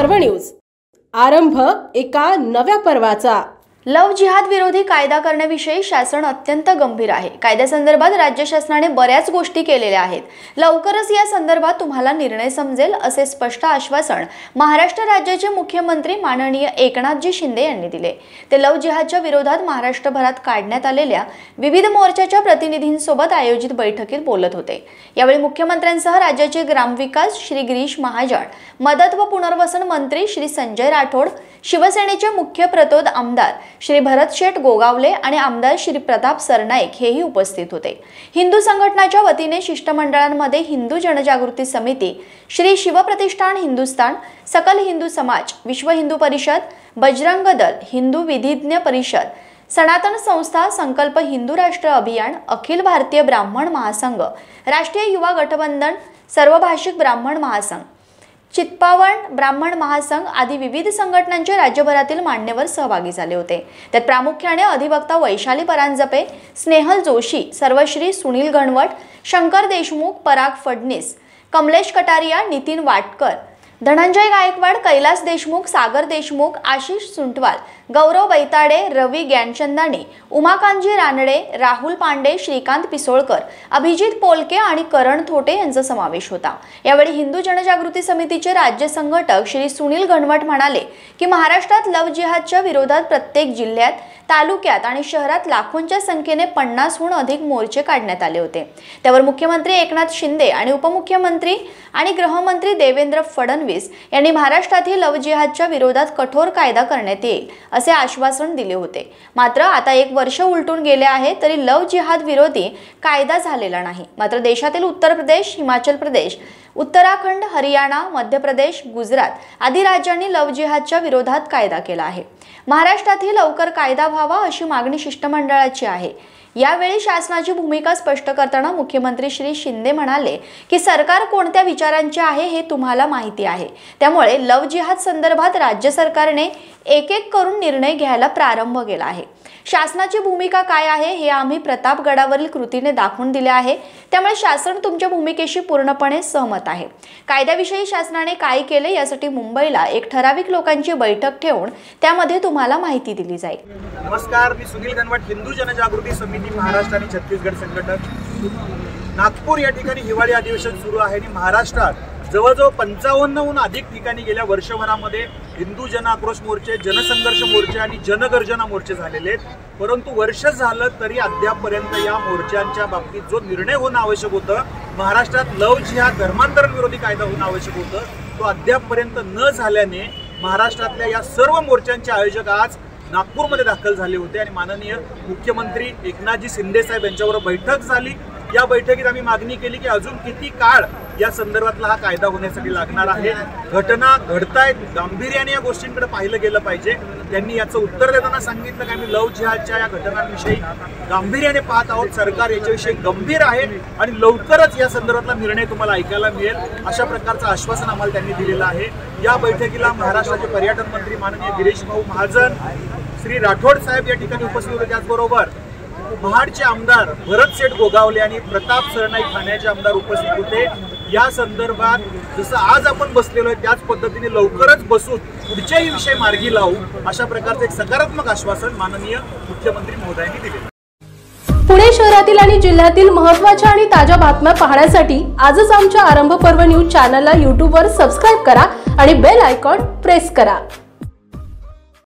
पर्व न्यूज। आरंभ एका नव्या पर्वाचा। लव जिहाद विरोधी कायदा करण्याविषयी शासन अत्यंत गंभीर आहे। कायद्यासंदर्भात राज्य शासनाने बऱ्याच गोष्टी केलेल्या आहेत। लवकरच या संदर्भात तुम्हाला निर्णय समजेल असे स्पष्ट आश्वासन महाराष्ट्र राज्याचे मुख्यमंत्री माननीय एकनाथजी शिंदे यांनी दिले। ते लव जिहादच्या विरोधात महाराष्ट्रभरात काढण्यात आलेल्या विविध मोर्चाच्या प्रतिनिधींसोबत आयोजित बैठकीत बोलत होते। यावेळी मुख्यमंत्र्यांसह राज्याचे ग्रामविकास श्री गिरीश महाजन, मदत व पुनर्वसन मंत्री श्री संजय राठोड, शिवसेनेचे मुख्य प्रतोद आमदार श्री भरत शेठ गोगावले आणि आमदार श्री प्रताप सरनाईक हेही उपस्थित होते। हिंदू संघटनाच्या वतीने शिष्टमंडळांमध्ये हिंदू जनजागृती समिती, श्री शिवप्रतिष्ठान हिंदुस्थान, सकल हिंदू समाज, विश्व हिंदू परिषद, बजरंग दल, हिंदू विधिज्ञ परिषद, सनातन संस्था, संकल्प हिंदू राष्ट्र अभियान, अखिल भारतीय ब्राह्मण महासंघ, राष्ट्रीय युवा गठबंधन, सर्वभाषिक ब्राह्मण महासंघ, चित्पावन ब्राह्मण महासंघ आदी विविध संघटनांचे राज्यभरातील मान्यवर सहभागी झाले होते। त्यात प्रामुख्याने अधिवक्ता वैशाली परांजपे, स्नेहल जोशी, सर्वश्री सुनील घनवट, शंकर देशमुख, पराग फडणीस, कमलेश कटारिया, नितीन वाटकर, धनंजय गायकवाड, कैलास देशमुख, सागर देशमुख, आशिष सुंटवाल, गौरव बैताडे, रवी ज्ञानचंदानी, उमाकांजी रानडे, राहुल पांडे, श्रीकांत पिसोळकर, अभिजित पोलके आणि करण थोटे यांचा समावेश होता। यावेळी हिंदू जनजागृती समितीचे राज्य संघटक श्री सुनील घनवट म्हणाले की महाराष्ट्रात लव जिहादच्या विरोधात प्रत्येक जिल्ह्यात, तालुक्यात आणि शहरात लाखोंच्या संख्येने 50हून अधिक मोर्चे काढण्यात आले होते। त्यावर मुख्यमंत्री एकनाथ शिंदे आणि उपमुख्यमंत्री आणि गृहमंत्री देवेंद्र फडणवीस यांनी महाराष्ट्रातील लव जिहादच्या विरोधात कठोर कायदा करण्यात येईल असे आश्वासन दिले होते। मात्र आता 1 वर्ष उलटून गेले आहे तरी लव जिहाद विरोधी कायदा झालेला नाही। मात्र देशातील उत्तर प्रदेश, हिमाचल प्रदेश, उत्तराखंड, हरियाणा, मध्य प्रदेश, गुजरात आदी राज्यांनी लव जिहादच्या विरोधात कायदा केला आहे। महाराष्ट्रातही लवकर कायदा व्हावा अशी मागणी शिष्टमंडळाची आहे। यावेळी शासनाची भूमिका स्पष्ट करताना मुख्यमंत्री श्री शिंदे म्हणाले की सरकार कोणत्या विचारांचे आहे हे तुम्हाला माहिती आहे। त्यामुळे लव जिहाद संदर्भात राज्य सरकारने एक करून निर्णय घ्यायला प्रारंभ केला आहे। शासनाची भूमिका काय आहे हे आम्ही प्रतापगडावरील कृतीने दाखवून दिले आहे। त्यामुळे शासन तुमच्या भूमिकेशी पूर्णपणे सहमत आहे। कायद्याविषयी शासनाने काय केले यासाठी मुंबईला एक ठराविक लोकांची बैठक ठेवून त्यामध्ये तुम्हाला माहिती दिली जाईल। नमस्कार, मी सुनील घनवट, हिंदू जनजागृती समिती महाराष्ट्र आणि छत्तीसगड संघटक। नागपूर या ठिकाणी हिवाळी अधिवेशन सुरू आहे आणि महाराष्ट्रात जवळजवळ 55हून अधिक ठिकाणी गेल्या वर्षभरामध्ये हिंदू जन आक्रोश मोर्चे, जनसंघर्ष मोर्चे आणि जनगर्जना मोर्चे झालेले आहेत। परंतु वर्ष झालं तरी अद्यापपर्यंत या मोर्चांच्या बाबतीत जो निर्णय होणं आवश्यक होतं, महाराष्ट्रात लव जिहाद धर्मांतरण विरोधी कायदा होणं आवश्यक होतं, तो अद्यापपर्यंत न झाल्याने महाराष्ट्रातल्या या सर्व मोर्चांचे आयोजक आज नागपूरमध्ये दाखल झाले होते आणि माननीय मुख्यमंत्री एकनाथजी शिंदे साहेब यांच्याबरोबर बैठक झाली। या बैठकीत आम्ही मागणी केली की अजून किती काळ या संदर्भातला हा कायदा होण्यासाठी लागणार आहे। घटना घडतायत, गांभीर्याने या गोष्टींकडे पाहिलं गेलं पाहिजे। त्यांनी याचं उत्तर देताना सांगितलं की आम्ही लव जिहादच्या या घटनांविषयी गांभीर्याने पाहत आहोत, सरकार याच्याविषयी गंभीर आहे आणि लवकरच या संदर्भातला निर्णय तुम्हाला ऐकायला मिळेल, अशा प्रकारचं आश्वासन आम्हाला त्यांनी दिलेलं आहे। या बैठकीला महाराष्ट्राचे पर्यटन मंत्री माननीय गिरीश भाऊ महाजन, श्री राठोड साहेब या ठिकाणी उपस्थित होते। त्याचबरोबर महाडचे आमदार भरत शेठ गोगावले आणि प्रताप सरनाईक ठाण्याचे आमदार उपस्थित होते। या संदर्भात जसं आज आपण बसलेलो आहे त्याच पद्धतीने लवकरच बसून पुढच्याही विषय मार्गी लावू, अशा प्रकारचे एक सकारात्मक आश्वासन माननीय मुख्यमंत्री महोदयांनी दिले। पुणे शहरातील आणि जिल्ह्यातील महत्त्वाच्या आणि ताज्या बातम्या पाहण्यासाठी आजच आमच्या आरंभ पर्व न्यूज चॅनलला YouTube वर सबस्क्राइब करा आणि बेल आयकॉन प्रेस करा।